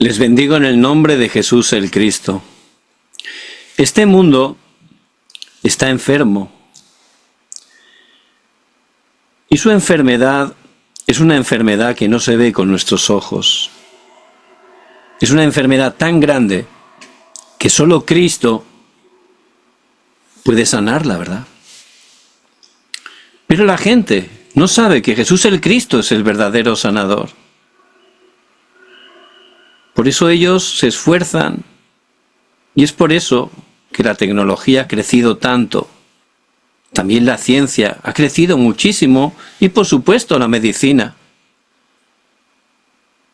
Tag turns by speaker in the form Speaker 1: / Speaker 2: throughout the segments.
Speaker 1: Les bendigo en el nombre de Jesús el Cristo. Este mundo está enfermo. Y su enfermedad es una enfermedad que no se ve con nuestros ojos. Es una enfermedad tan grande que solo Cristo puede sanarla, ¿verdad? Pero la gente no sabe que Jesús el Cristo es el verdadero sanador. Por eso ellos se esfuerzan, y es por eso que la tecnología ha crecido tanto. También la ciencia ha crecido muchísimo, y por supuesto la medicina.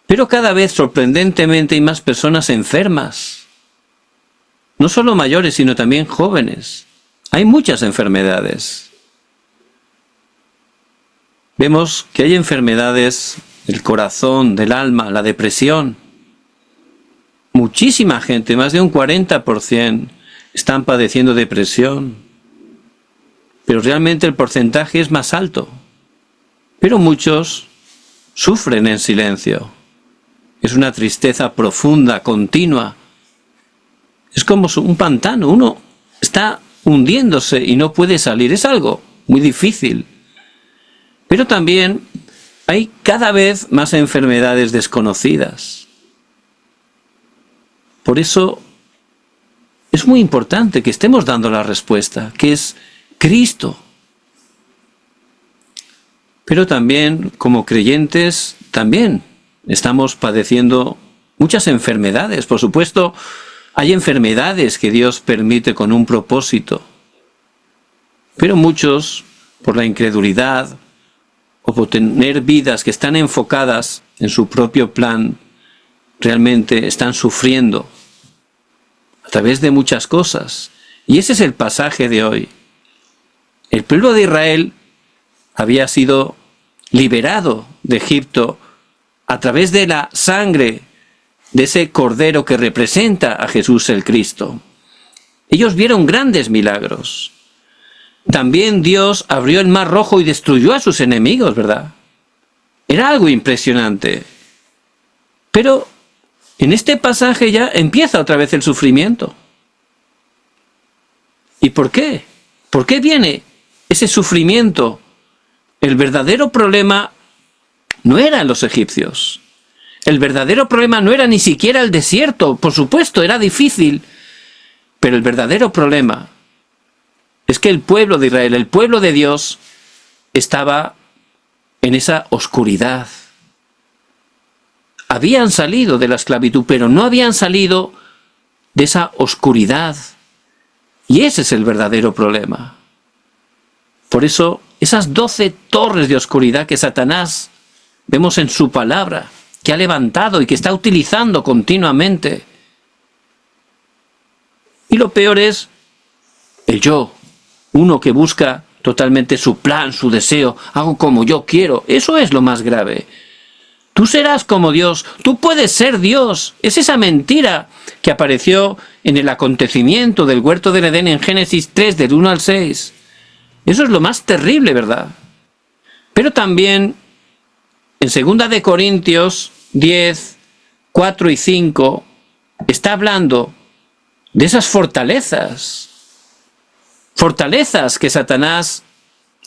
Speaker 1: Pero cada vez sorprendentemente hay más personas enfermas. No solo mayores, sino también jóvenes. Hay muchas enfermedades. Vemos que hay enfermedades del corazón, del alma, la depresión. Muchísima gente, más de un 40%, están padeciendo depresión. Pero realmente el porcentaje es más alto. Pero muchos sufren en silencio. Es una tristeza profunda, continua. Es como un pantano. Uno está hundiéndose y no puede salir. Es algo muy difícil. Pero también hay cada vez más enfermedades desconocidas. Por eso es muy importante que estemos dando la respuesta, que es Cristo. Pero también, como creyentes, también estamos padeciendo muchas enfermedades. Por supuesto, hay enfermedades que Dios permite con un propósito. Pero muchos, por la incredulidad o por tener vidas que están enfocadas en su propio plan, realmente están sufriendo a través de muchas cosas. Y ese es el pasaje de hoy. El pueblo de Israel había sido liberado de Egipto a través de la sangre de ese cordero que representa a Jesús el Cristo. Ellos vieron grandes milagros. También Dios abrió el mar rojo y destruyó a sus enemigos, ¿verdad? Era algo impresionante. Pero en este pasaje ya empieza otra vez el sufrimiento. ¿Y por qué? ¿Por qué viene ese sufrimiento? El verdadero problema no eran los egipcios. El verdadero problema no era ni siquiera el desierto. Por supuesto, era difícil. Pero el verdadero problema es que el pueblo de Israel, el pueblo de Dios, estaba en esa oscuridad. Habían salido de la esclavitud, pero no habían salido de esa oscuridad. Y ese es el verdadero problema. Por eso, esas 12 torres de oscuridad que Satanás, vemos en su palabra, que ha levantado y que está utilizando continuamente. Y lo peor es el yo, uno que busca totalmente su plan, su deseo, hago como yo quiero. Eso es lo más grave. Tú serás como Dios, tú puedes ser Dios. Es esa mentira que apareció en el acontecimiento del huerto del Edén en Génesis 3, del 1 al 6. Eso es lo más terrible, ¿verdad? Pero también en 2 de Corintios 10, 4 y 5 está hablando de esas fortalezas. Fortalezas que Satanás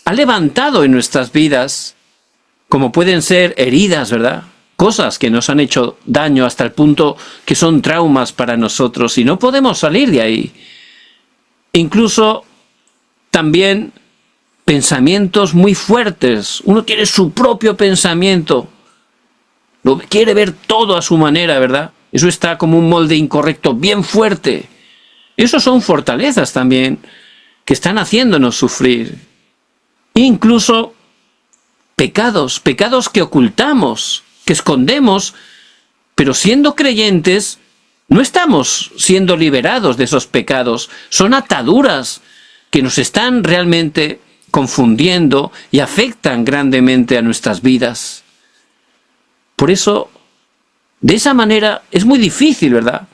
Speaker 1: ha levantado en nuestras vidas, como pueden ser heridas, ¿verdad? Cosas que nos han hecho daño hasta el punto que son traumas para nosotros y no podemos salir de ahí. Incluso también pensamientos muy fuertes. Uno tiene su propio pensamiento. Lo quiere ver todo a su manera, ¿verdad? Eso está como un molde incorrecto, bien fuerte. Esos son fortalezas también que están haciéndonos sufrir. Incluso pecados que ocultamos, que escondemos, pero siendo creyentes no estamos siendo liberados de esos pecados. Son ataduras que nos están realmente confundiendo y afectan grandemente a nuestras vidas. Por eso, de esa manera es muy difícil, ¿verdad?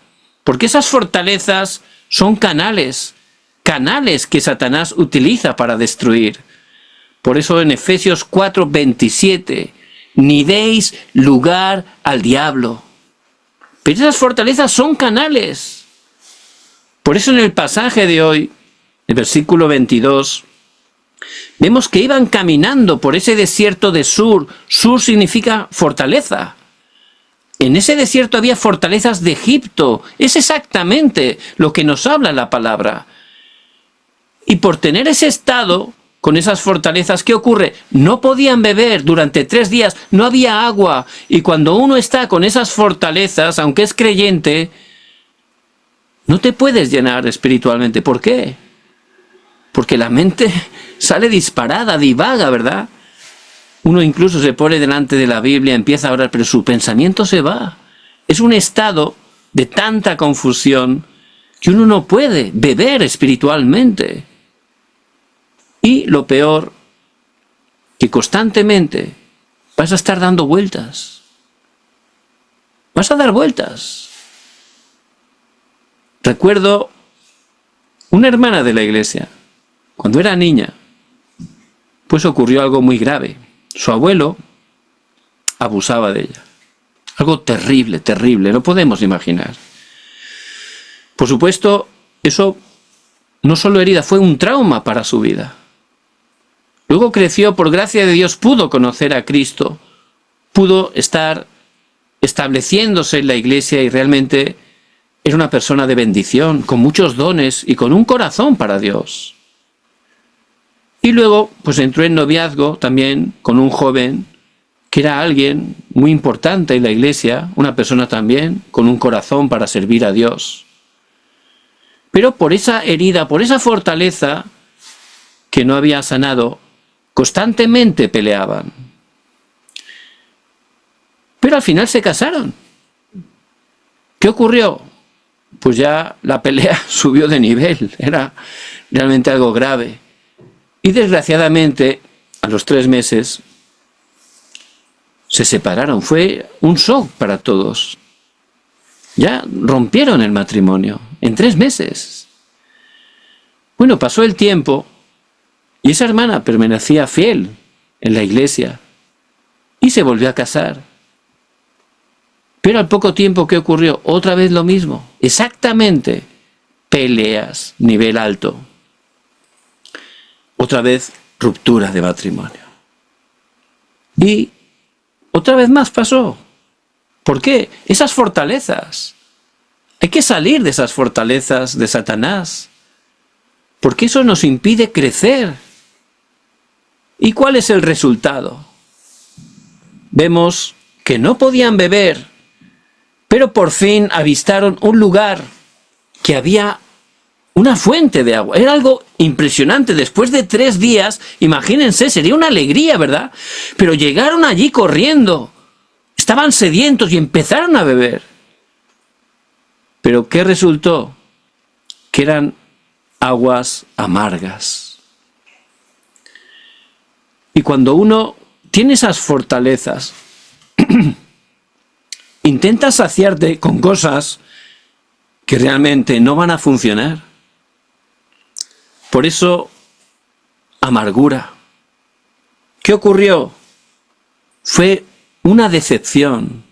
Speaker 1: Porque esas fortalezas son canales que Satanás utiliza para destruir. Por eso en Efesios 4:27, ni deis lugar al diablo. Pero esas fortalezas son canales. Por eso en el pasaje de hoy, el versículo 22, vemos que iban caminando por ese desierto de Sur. Sur significa fortaleza. En ese desierto había fortalezas de Egipto. Es exactamente lo que nos habla la palabra. Y por tener ese estado, con esas fortalezas, ¿qué ocurre? No podían beber durante 3 días, no había agua. Y cuando uno está con esas fortalezas, aunque es creyente, no te puedes llenar espiritualmente. ¿Por qué? Porque la mente sale disparada, divaga, ¿verdad? Uno incluso se pone delante de la Biblia, empieza a orar, pero su pensamiento se va. Es un estado de tanta confusión que uno no puede beber espiritualmente. Y lo peor, que constantemente vas a estar dando vueltas. Vas a dar vueltas. Recuerdo una hermana de la iglesia, cuando era niña, pues ocurrió algo muy grave. Su abuelo abusaba de ella. Algo terrible, terrible, no podemos imaginar. Por supuesto, eso no solo herida, fue un trauma para su vida. Luego creció, por gracia de Dios, pudo conocer a Cristo, pudo estar estableciéndose en la iglesia y realmente era una persona de bendición, con muchos dones y con un corazón para Dios. Y luego, pues entró en noviazgo también con un joven que era alguien muy importante en la iglesia, una persona también con un corazón para servir a Dios. Pero por esa herida, por esa fortaleza que no había sanado, constantemente peleaban. Pero al final se casaron. ¿Qué ocurrió? Pues ya la pelea subió de nivel, era realmente algo grave. Y desgraciadamente, a los 3 meses, se separaron. Fue un shock para todos. Ya rompieron el matrimonio en 3 meses. Bueno, pasó el tiempo y esa hermana permanecía fiel en la iglesia y se volvió a casar. Pero al poco tiempo, ¿qué ocurrió? Otra vez lo mismo. Exactamente. Peleas, nivel alto. Otra vez, ruptura de matrimonio. Y otra vez más pasó. ¿Por qué? Esas fortalezas. Hay que salir de esas fortalezas de Satanás. Porque eso nos impide crecer. ¿Y cuál es el resultado? Vemos que no podían beber, pero por fin avistaron un lugar que había una fuente de agua. Era algo impresionante. Después de 3 días, imagínense, sería una alegría, ¿verdad? Pero llegaron allí corriendo. Estaban sedientos y empezaron a beber. Pero ¿qué resultó? Que eran aguas amargas. Y cuando uno tiene esas fortalezas, intenta saciarte con cosas que realmente no van a funcionar. Por eso, amargura. ¿Qué ocurrió? Fue una decepción.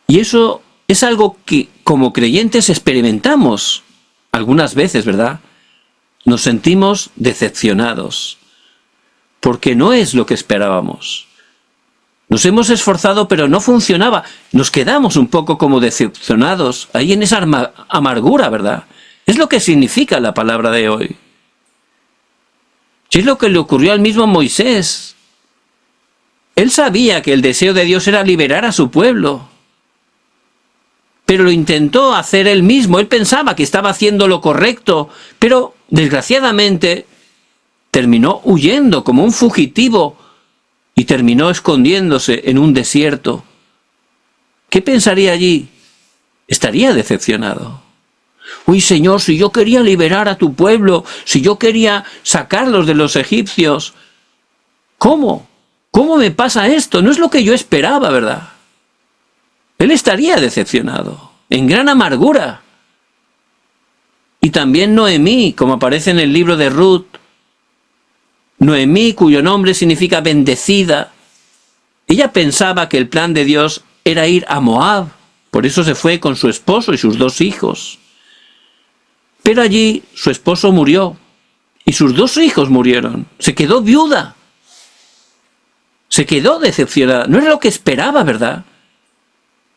Speaker 1: Y eso es algo que como creyentes experimentamos algunas veces, ¿verdad? Nos sentimos decepcionados, porque no es lo que esperábamos. Nos hemos esforzado, pero no funcionaba. Nos quedamos un poco como decepcionados, ahí en esa amargura, ¿verdad? Es lo que significa la palabra de hoy. Y es lo que le ocurrió al mismo Moisés. Él sabía que el deseo de Dios era liberar a su pueblo, pero lo intentó hacer él mismo. Él pensaba que estaba haciendo lo correcto, pero desgraciadamente terminó huyendo como un fugitivo y terminó escondiéndose en un desierto. ¿Qué pensaría allí? Estaría decepcionado. Uy, Señor, si yo quería liberar a tu pueblo, si yo quería sacarlos de los egipcios, ¿cómo? ¿Cómo me pasa esto? No es lo que yo esperaba, ¿verdad? Él estaría decepcionado, en gran amargura. Y también Noemí, como aparece en el libro de Ruth, Noemí, cuyo nombre significa bendecida, ella pensaba que el plan de Dios era ir a Moab, Por eso se fue con su esposo y sus 2 hijos. Pero allí su esposo murió y sus 2 hijos murieron. Se quedó viuda. Se quedó decepcionada. No era lo que esperaba, ¿verdad?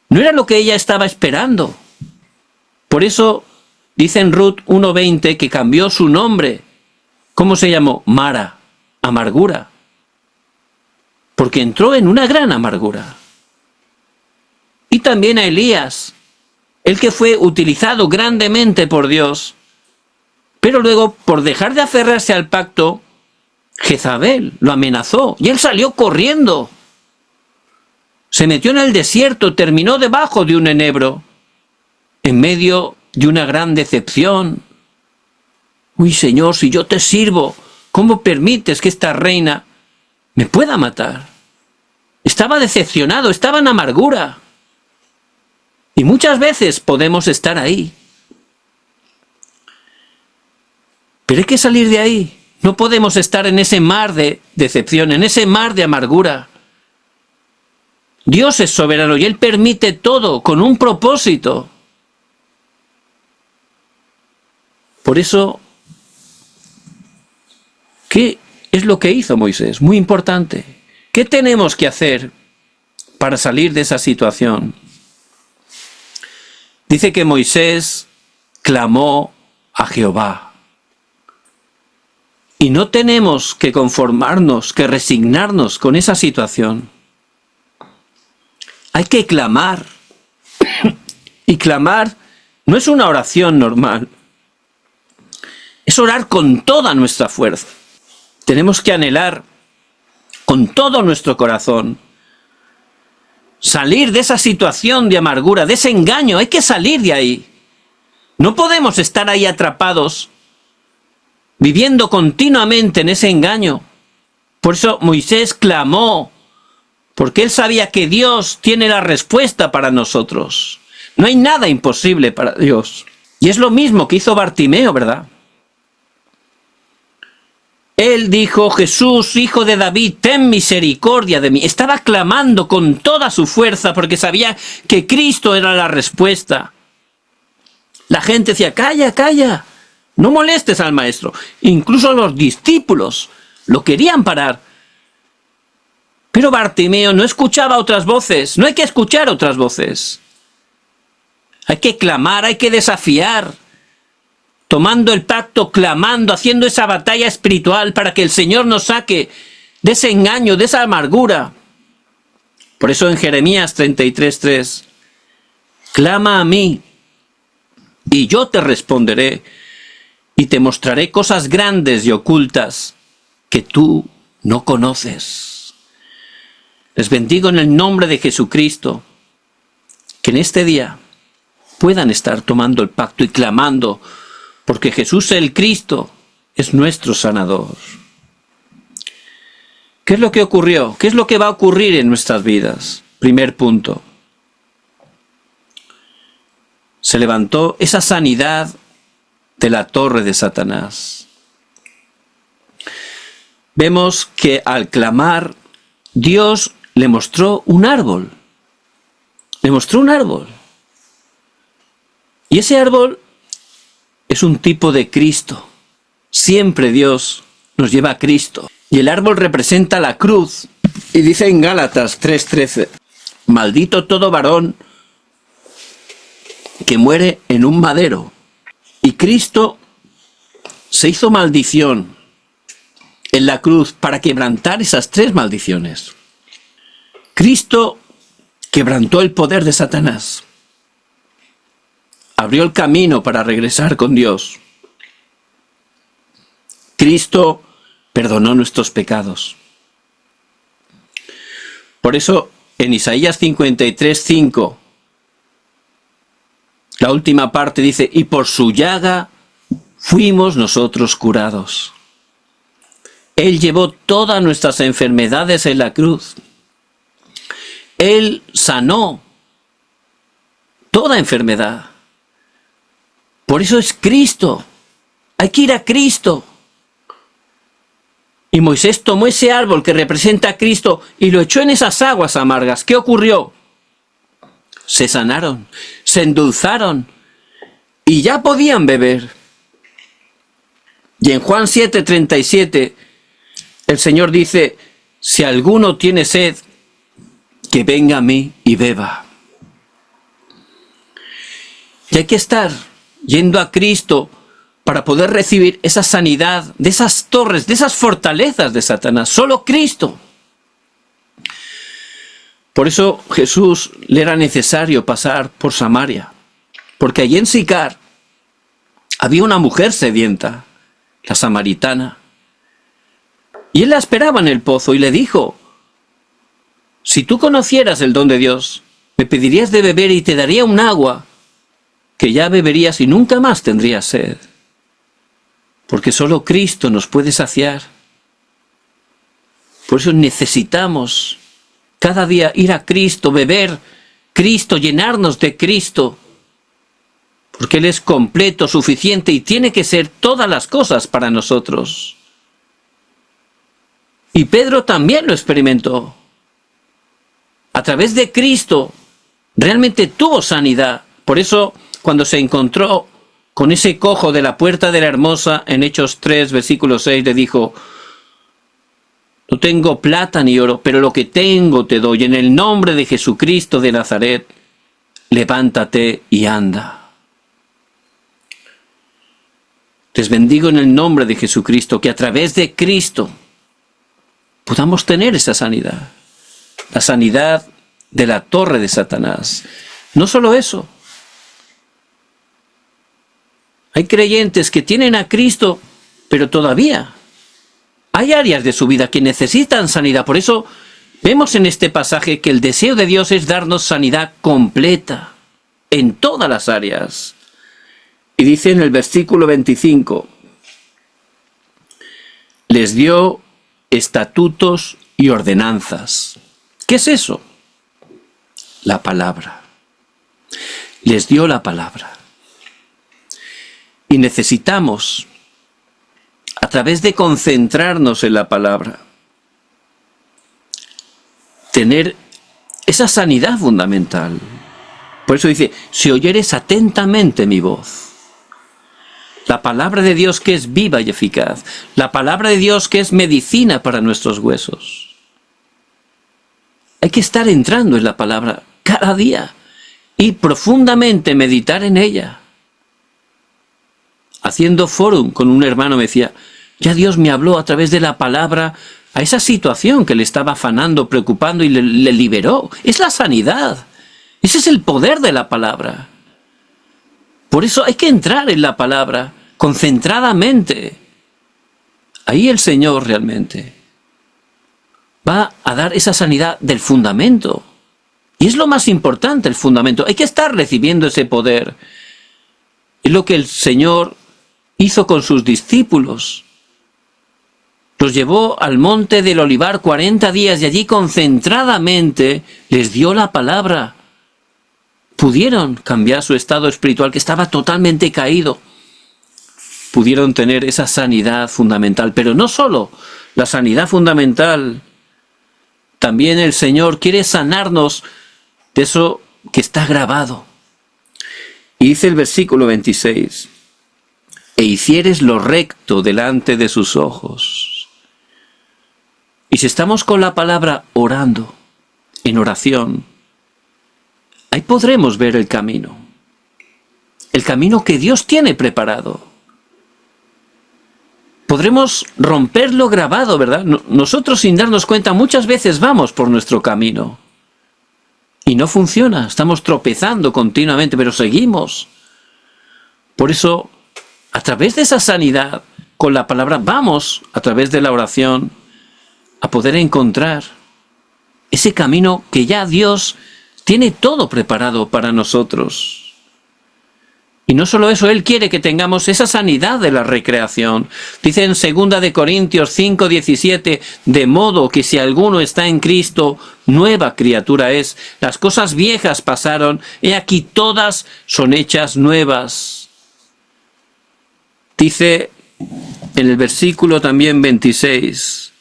Speaker 1: No era lo que ella estaba esperando. Por eso dice en Ruth 1:20 que cambió su nombre. ¿Cómo se llamó? Mara, amargura. Porque entró en una gran amargura. Y también a Elías, el que fue utilizado grandemente por Dios, pero luego, por dejar de aferrarse al pacto, Jezabel lo amenazó y él salió corriendo. Se metió en el desierto, terminó debajo de un enebro, en medio de una gran decepción. Uy, Señor, si yo te sirvo, ¿cómo permites que esta reina me pueda matar? Estaba decepcionado, estaba en amargura. Y muchas veces podemos estar ahí. Pero hay que salir de ahí. No podemos estar en ese mar de decepción, en ese mar de amargura. Dios es soberano y Él permite todo con un propósito. Por eso, ¿qué es lo que hizo Moisés? Muy importante. ¿Qué tenemos que hacer para salir de esa situación? Dice que Moisés clamó a Jehová. Y no tenemos que conformarnos, que resignarnos con esa situación. Hay que clamar. Y clamar no es una oración normal. Es orar con toda nuestra fuerza. Tenemos que anhelar con todo nuestro corazón salir de esa situación de amargura, de ese engaño. Hay que salir de ahí. No podemos estar ahí atrapados, viviendo continuamente en ese engaño. Por eso Moisés clamó, porque él sabía que Dios tiene la respuesta para nosotros. No hay nada imposible para Dios. Y es lo mismo que hizo Bartimeo, ¿verdad? Él dijo: Jesús, hijo de David, ten misericordia de mí. Estaba clamando con toda su fuerza porque sabía que Cristo era la respuesta. La gente decía: calla, calla, no molestes al maestro. Incluso los discípulos lo querían parar. Pero Bartimeo no escuchaba otras voces. No hay que escuchar otras voces. Hay que clamar, hay que desafiar. Tomando el pacto, clamando, haciendo esa batalla espiritual para que el Señor nos saque de ese engaño, de esa amargura. Por eso en Jeremías 33:3, clama a mí y yo te responderé y te mostraré cosas grandes y ocultas que tú no conoces. Les bendigo en el nombre de Jesucristo, que en este día puedan estar tomando el pacto y clamando, porque Jesús el Cristo es nuestro sanador. ¿Qué es lo que ocurrió? ¿Qué es lo que va a ocurrir en nuestras vidas? Primer punto. Se levantó esa sanidad de la torre de Satanás. Vemos que al clamar, Dios le mostró un árbol. Le mostró un árbol. Y ese árbol es un tipo de Cristo. Siempre Dios nos lleva a Cristo. Y el árbol representa la cruz. Y dice en Gálatas 3:13, maldito todo varón que muere en un madero. Y Cristo se hizo maldición en la cruz para quebrantar esas 3 maldiciones. Cristo quebrantó el poder de Satanás. Abrió el camino para regresar con Dios. Cristo perdonó nuestros pecados. Por eso, en Isaías 53:5, la última parte dice: y por su llaga fuimos nosotros curados. Él llevó todas nuestras enfermedades en la cruz. Él sanó toda enfermedad. Por eso es Cristo. Hay que ir a Cristo. Y Moisés tomó ese árbol que representa a Cristo y lo echó en esas aguas amargas. ¿Qué ocurrió? se sanaron, se endulzaron y ya podían beber. Y en Juan 7:37 el Señor dice, si alguno tiene sed, que venga a mí y beba. Y hay que estar yendo a Cristo para poder recibir esa sanidad de esas torres, de esas fortalezas de Satanás. Solo Cristo. Por eso Jesús le era necesario pasar por Samaria, porque allí en Sicar había una mujer sedienta, la samaritana, y él la esperaba en el pozo y le dijo, si tú conocieras el don de Dios, me pedirías de beber y te daría un agua que ya beberías y nunca más tendrías sed, porque solo Cristo nos puede saciar. Por eso necesitamos cada día ir a Cristo, beber Cristo, llenarnos de Cristo, porque Él es completo, suficiente y tiene que ser todas las cosas para nosotros. Y Pedro también lo experimentó. A través de Cristo realmente tuvo sanidad. Por eso cuando se encontró con ese cojo de la puerta de la Hermosa en Hechos 3, versículo 6, le dijo, no tengo plata ni oro, pero lo que tengo te doy. En el nombre de Jesucristo de Nazaret, levántate y anda. Les bendigo en el nombre de Jesucristo, que a través de Cristo podamos tener esa sanidad. La sanidad de la torre de Satanás. No solo eso. Hay creyentes que tienen a Cristo, pero todavía hay áreas de su vida que necesitan sanidad. Por eso vemos en este pasaje que el deseo de Dios es darnos sanidad completa en todas las áreas. Y dice en el versículo 25, les dio estatutos y ordenanzas. ¿Qué es eso? La palabra. Les dio la palabra. Y necesitamos, a través de concentrarnos en la palabra, tener esa sanidad fundamental. Por eso dice, si oyeres atentamente mi voz. La palabra de Dios que es viva y eficaz. La palabra de Dios que es medicina para nuestros huesos. Hay que estar entrando en la palabra cada día y profundamente meditar en ella. Haciendo fórum con un hermano me decía, ya Dios me habló a través de la palabra a esa situación que le estaba afanando, preocupando y le liberó. Es la sanidad. Ese es el poder de la palabra. Por eso hay que entrar en la palabra concentradamente. Ahí el Señor realmente va a dar esa sanidad del fundamento. Y es lo más importante, el fundamento. Hay que estar recibiendo ese poder. Es lo que el Señor hizo con sus discípulos. Los llevó al monte del Olivar 40 días y allí concentradamente les dio la palabra. Pudieron cambiar su estado espiritual que estaba totalmente caído. Pudieron tener esa sanidad fundamental. Pero no solo la sanidad fundamental, también el Señor quiere sanarnos de eso que está grabado. Y dice el versículo 26, e hicieres lo recto delante de sus ojos. Y si estamos con la palabra orando, en oración, ahí podremos ver el camino que Dios tiene preparado. Podremos romper lo grabado, ¿verdad? Nosotros sin darnos cuenta muchas veces vamos por nuestro camino y no funciona, estamos tropezando continuamente, pero seguimos. Por eso, a través de esa sanidad, con la palabra, vamos, a través de la oración, a poder encontrar ese camino que ya Dios tiene todo preparado para nosotros. Y no solo eso, Él quiere que tengamos esa sanidad de la recreación. Dice en 2 de Corintios 5:17, de modo que si alguno está en Cristo, nueva criatura es. Las cosas viejas pasaron, he aquí todas son hechas nuevas. Dice en el versículo también 26,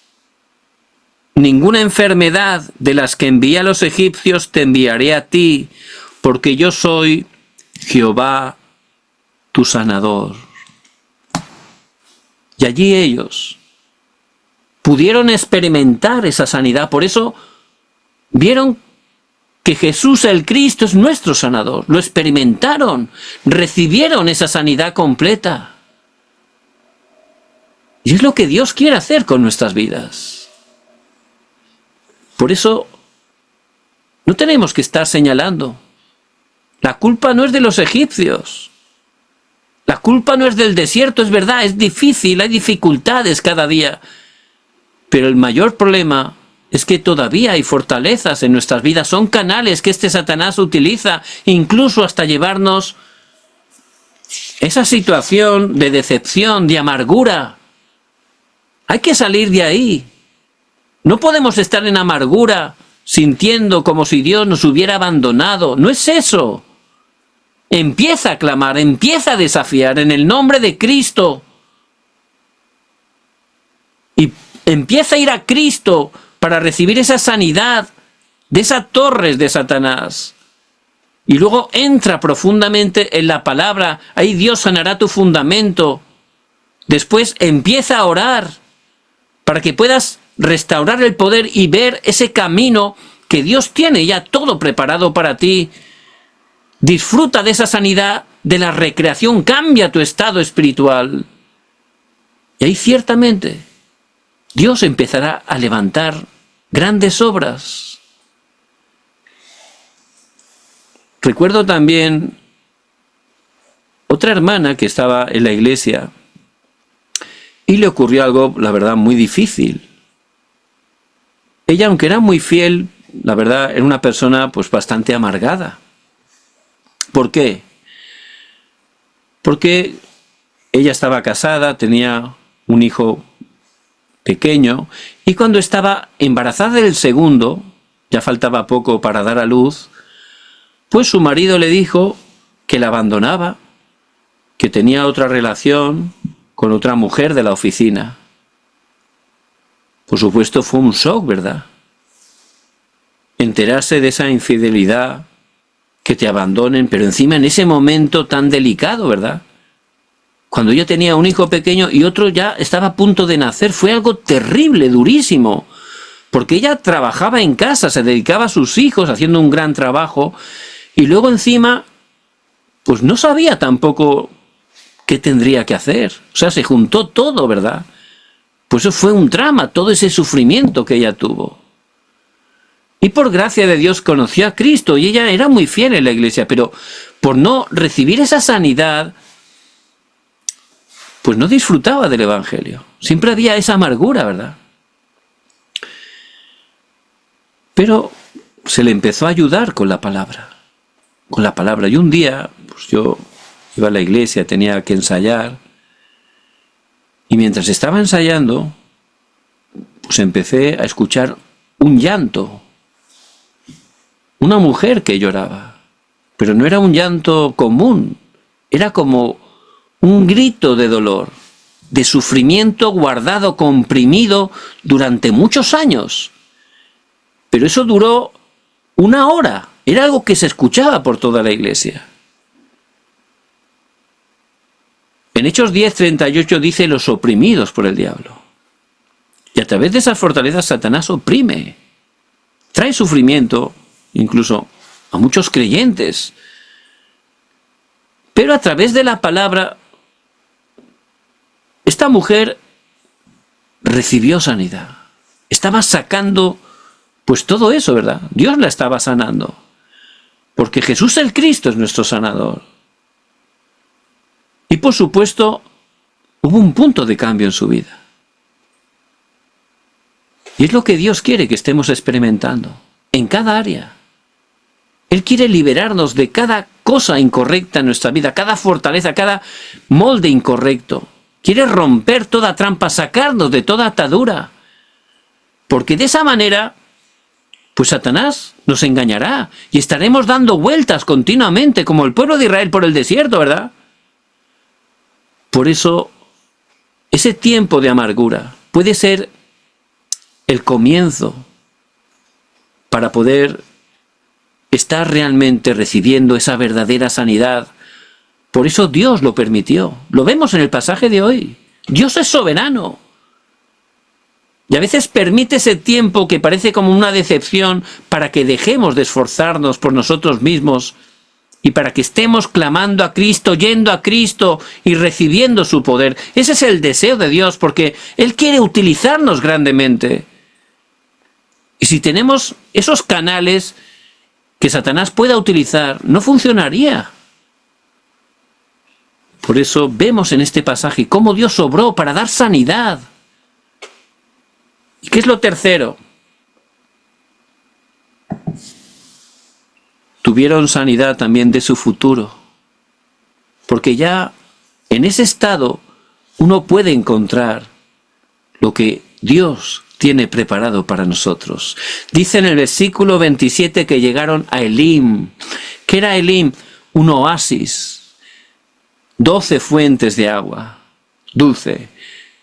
Speaker 1: ninguna enfermedad de las que envié a los egipcios te enviaré a ti, porque yo soy Jehová tu sanador. Y allí ellos pudieron experimentar esa sanidad. Por eso vieron que Jesús el Cristo es nuestro sanador. Lo experimentaron, recibieron esa sanidad completa. Y es lo que Dios quiere hacer con nuestras vidas. Por eso no tenemos que estar señalando. La culpa no es de los egipcios. La culpa no es del desierto, es verdad, es difícil, hay dificultades cada día. Pero el mayor problema es que todavía hay fortalezas en nuestras vidas. Son canales que este Satanás utiliza, incluso hasta llevarnos esa situación de decepción, de amargura. Hay que salir de ahí. No podemos estar en amargura, sintiendo como si Dios nos hubiera abandonado. No es eso. Empieza a clamar, empieza a desafiar en el nombre de Cristo. Y empieza a ir a Cristo para recibir esa sanidad de esas torres de Satanás. Y luego entra profundamente en la palabra. Ahí Dios sanará tu fundamento. Después empieza a orar para que puedas restaurar el poder y ver ese camino que Dios tiene ya todo preparado para ti. Disfruta de esa sanidad, de la recreación, cambia tu estado espiritual. Y ahí ciertamente Dios empezará a levantar grandes obras. Recuerdo también otra hermana que estaba en la iglesia y le ocurrió algo, la verdad, muy difícil. Ella, aunque era muy fiel, la verdad, era una persona pues bastante amargada. ¿Por qué? Porque ella estaba casada, tenía un hijo pequeño, y cuando estaba embarazada del segundo, ya faltaba poco para dar a luz, pues su marido le dijo que la abandonaba, que tenía otra relación con otra mujer de la oficina. Por supuesto fue un shock, ¿verdad? Enterarse de esa infidelidad, que te abandonen, pero encima en ese momento tan delicado, ¿verdad? Cuando yo tenía un hijo pequeño y otro ya estaba a punto de nacer, fue algo terrible, durísimo, porque ella trabajaba en casa, se dedicaba a sus hijos, haciendo un gran trabajo, y luego encima, pues no sabía tampoco qué tendría que hacer. O sea, se juntó todo, ¿verdad? Pues eso fue un drama, todo ese sufrimiento que ella tuvo. Y por gracia de Dios conoció a Cristo y ella era muy fiel en la iglesia, pero por no recibir esa sanidad, pues no disfrutaba del Evangelio. Siempre había esa amargura, ¿verdad? Pero se le empezó a ayudar con la palabra. Con la palabra. Y un día, pues yo iba a la iglesia, tenía que ensayar. Y mientras estaba ensayando, pues empecé a escuchar un llanto. Una mujer que lloraba, pero no era un llanto común, era como un grito de dolor, de sufrimiento guardado, comprimido durante muchos años. Pero eso duró 1 hora, era algo que se escuchaba por toda la iglesia. En Hechos 10:38 dice los oprimidos por el diablo. Y a través de esas fortalezas Satanás oprime, trae sufrimiento, incluso a muchos creyentes. Pero a través de la palabra, esta mujer recibió sanidad. Estaba sacando, pues todo eso, ¿verdad? Dios la estaba sanando. Porque Jesús el Cristo es nuestro sanador. Y por supuesto, hubo un punto de cambio en su vida. Y es lo que Dios quiere que estemos experimentando, en cada área. Él quiere liberarnos de cada cosa incorrecta en nuestra vida, cada fortaleza, cada molde incorrecto. Quiere romper toda trampa, sacarnos de toda atadura. Porque de esa manera, pues Satanás nos engañará y estaremos dando vueltas continuamente, como el pueblo de Israel por el desierto, ¿verdad? Por eso, ese tiempo de amargura puede ser el comienzo para poder ¿Estás realmente recibiendo esa verdadera sanidad? Por eso Dios lo permitió. Lo vemos en el pasaje de hoy. Dios es soberano. Y a veces permite ese tiempo que parece como una decepción para que dejemos de esforzarnos por nosotros mismos y para que estemos clamando a Cristo, yendo a Cristo y recibiendo su poder. Ese es el deseo de Dios, porque Él quiere utilizarnos grandemente. Y si tenemos esos canales que Satanás pueda utilizar, no funcionaría. Por eso vemos en este pasaje cómo Dios obró para dar sanidad. ¿Y qué es lo tercero? Tuvieron sanidad también de su futuro. Porque ya en ese estado uno puede encontrar lo que Dios tiene preparado para nosotros. Dice en el versículo 27 que llegaron a Elim. ¿Qué era Elim? Un oasis. 12 fuentes de agua dulce.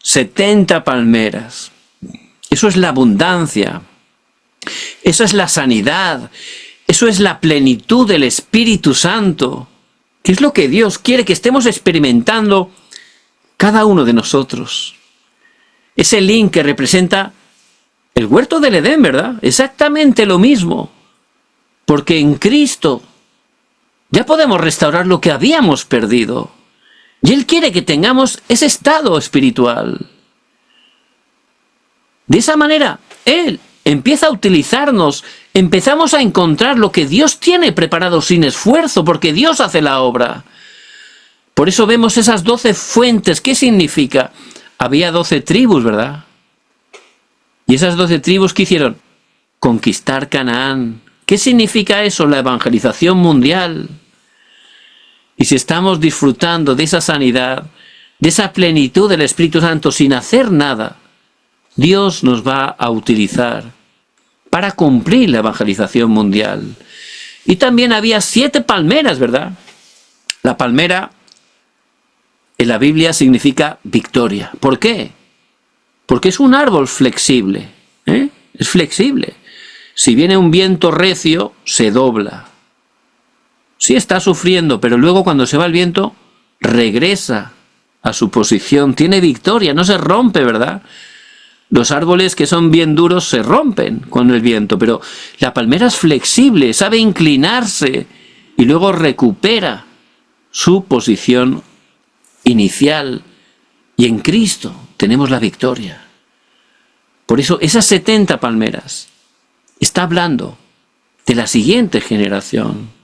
Speaker 1: 70 palmeras. Eso es la abundancia, eso es la sanidad, eso es la plenitud del Espíritu Santo, que es lo que Dios quiere que estemos experimentando cada uno de nosotros. Ese link que representa el huerto del Edén, ¿verdad? Exactamente lo mismo, porque en Cristo ya podemos restaurar lo que habíamos perdido, y Él quiere que tengamos ese estado espiritual. De esa manera, Él empieza a utilizarnos, empezamos a encontrar lo que Dios tiene preparado sin esfuerzo, porque Dios hace la obra. Por eso vemos esas 12 fuentes. ¿Qué significa? Había 12 tribus, ¿verdad? Y esas 12 tribus, ¿qué hicieron? Conquistar Canaán. ¿Qué significa eso? La evangelización mundial. Y si estamos disfrutando de esa sanidad, de esa plenitud del Espíritu Santo sin hacer nada, Dios nos va a utilizar para cumplir la evangelización mundial. Y también había 7 palmeras, ¿verdad? La palmera en la Biblia significa victoria. ¿Por qué? Porque es un árbol flexible. Es flexible. Si viene un viento recio, se dobla. Sí está sufriendo, pero luego cuando se va el viento, regresa a su posición. Tiene victoria, no se rompe, ¿verdad? Los árboles que son bien duros se rompen con el viento, pero la palmera es flexible, sabe inclinarse y luego recupera su posición inicial. Y en Cristo tenemos la victoria. Por eso esas 70 palmeras está hablando de la siguiente generación.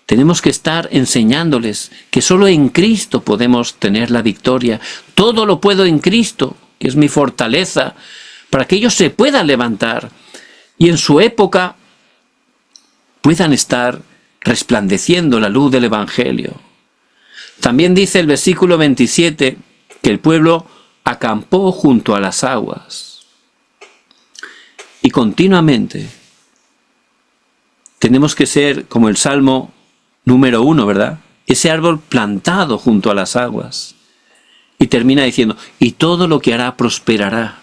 Speaker 1: Tenemos que estar enseñándoles que solo en Cristo podemos tener la victoria. Todo lo puedo en Cristo, que es mi fortaleza, para que ellos se puedan levantar y en su época puedan estar resplandeciendo la luz del Evangelio. También dice el versículo 27 que el pueblo acampó junto a las aguas. Y continuamente tenemos que ser como el Salmo número 1, ¿verdad? Ese árbol plantado junto a las aguas. Y termina diciendo, y todo lo que hará prosperará.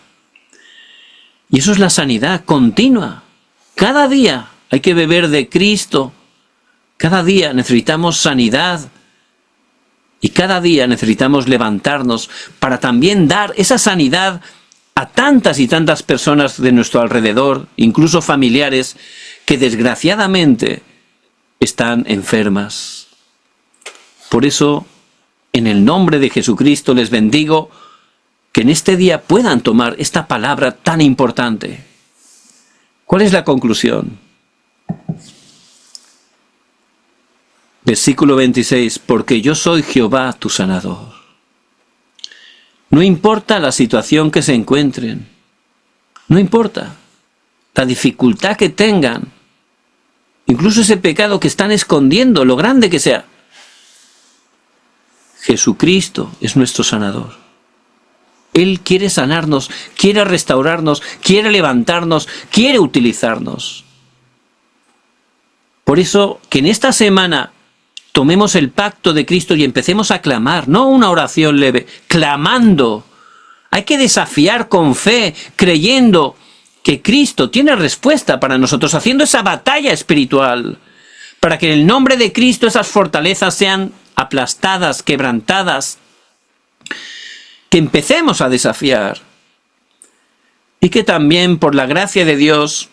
Speaker 1: Y eso es la sanidad continua. Cada día hay que beber de Cristo. Cada día necesitamos sanidad. Y cada día necesitamos levantarnos para también dar esa sanidad a tantas y tantas personas de nuestro alrededor, incluso familiares, que desgraciadamente están enfermas. Por eso, en el nombre de Jesucristo les bendigo que en este día puedan tomar esta palabra tan importante. ¿Cuál es la conclusión? Versículo 26, porque yo soy Jehová tu sanador. No importa la situación que se encuentren, no importa la dificultad que tengan, incluso ese pecado que están escondiendo, lo grande que sea. Jesucristo es nuestro sanador. Él quiere sanarnos, quiere restaurarnos, quiere levantarnos, quiere utilizarnos. Por eso, que en esta semana tomemos el pacto de Cristo y empecemos a clamar, no una oración leve, clamando. Hay que desafiar con fe, creyendo que Cristo tiene respuesta para nosotros, haciendo esa batalla espiritual, para que en el nombre de Cristo esas fortalezas sean aplastadas, quebrantadas, que empecemos a desafiar y que también por la gracia de Dios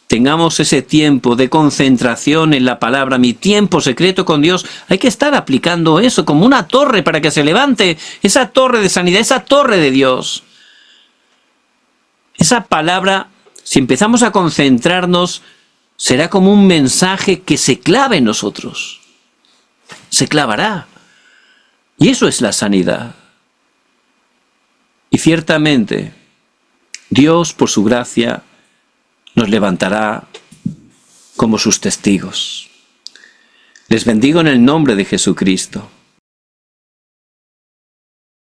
Speaker 1: tengamos ese tiempo de concentración en la palabra, mi tiempo secreto con Dios. Hay que estar aplicando eso como una torre para que se levante esa torre de sanidad, esa torre de Dios. Esa palabra, si empezamos a concentrarnos, será como un mensaje que se clave en nosotros. Se clavará. Y eso es la sanidad. Y ciertamente, Dios, por su gracia, nos levantará como sus testigos. Les bendigo en el nombre de Jesucristo.